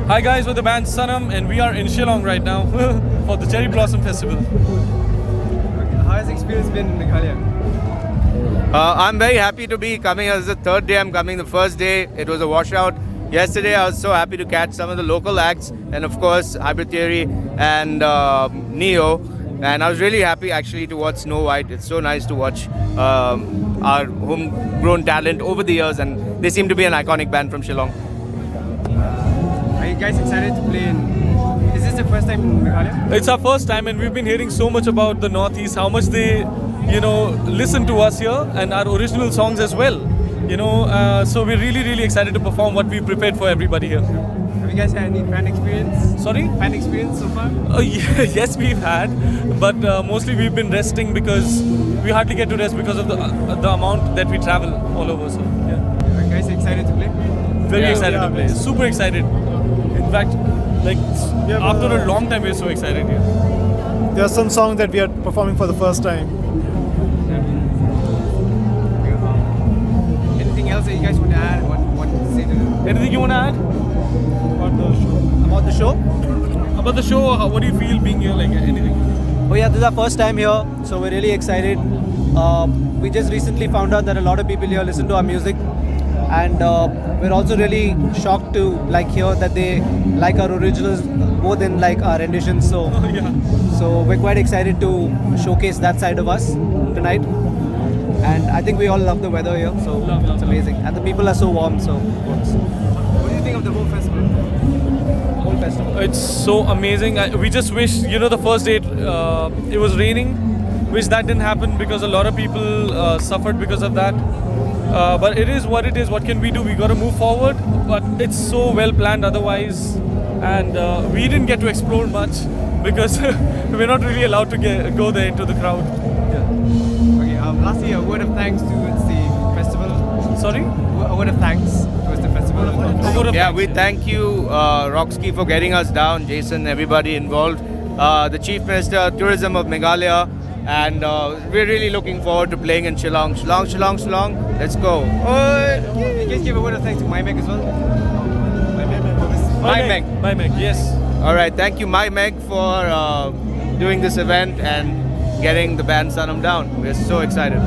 Hi guys, we're the band Sanam and we are in Shillong right now for the Cherry Blossom Festival. How has the experience been in Meghalaya? I'm very happy to be coming. This is the third day I'm coming. The first day it was a washout. Yesterday I was so happy to catch some of the local acts and of course Hybrid Theory and Neo. And I was really happy actually to watch Snow White. It's so nice to watch our homegrown talent over the years, and they seem to be an iconic band from Shillong. Are you guys excited to play in? Is this the first time in Meghalaya? It's our first time and we've been hearing so much about the Northeast, how much they, listen to us here and our original songs as well. So we're really excited to perform what we prepared for everybody here. Have you guys had any fan experience? Sorry? Fan experience so far? Yes, we've had, but mostly we've been resting because we hardly get to rest because of the amount that we travel all over. So yeah, Are you guys excited to play? very excited to play. Super excited. In fact, after a long time, we're so excited here. There are some songs that we are performing for the first time. Anything else that you guys want to add? Want to say to them? Anything you want to add About the show? about the show? What do you feel being here? Like anything? Oh yeah, this is our first time here, so we're really excited. We just recently found out that a lot of people here listen to our music, and we're also really shocked to hear that they like our originals more than our renditions. So, so we're quite excited to showcase that side of us tonight. And I think we all love the weather here, so it's amazing. And the people are so warm, so it works. What do you think of the whole festival? Whole festival. It's so amazing. We just wish, the first day it was raining. Wish that didn't happen because a lot of people suffered because of that. But it is what it is. What can we do? We got to move forward. But it's so well planned otherwise. And we didn't get to explore much because we're not really allowed to go there into the crowd. Okay, lastly, a word of thanks towards the festival. Sorry? A word of thanks towards the festival. Yeah, we thank you, Roxky, for getting us down, Jason, everybody involved, the Chief Minister, Tourism of Meghalaya, and we're really looking forward to playing in Shillong. Shillong. Let's go. Can you guys give a word of thanks to MyMeg as well? My Meg, yes. All right, thank you, Meg, for doing this event and getting the band Sanam down. We're so excited.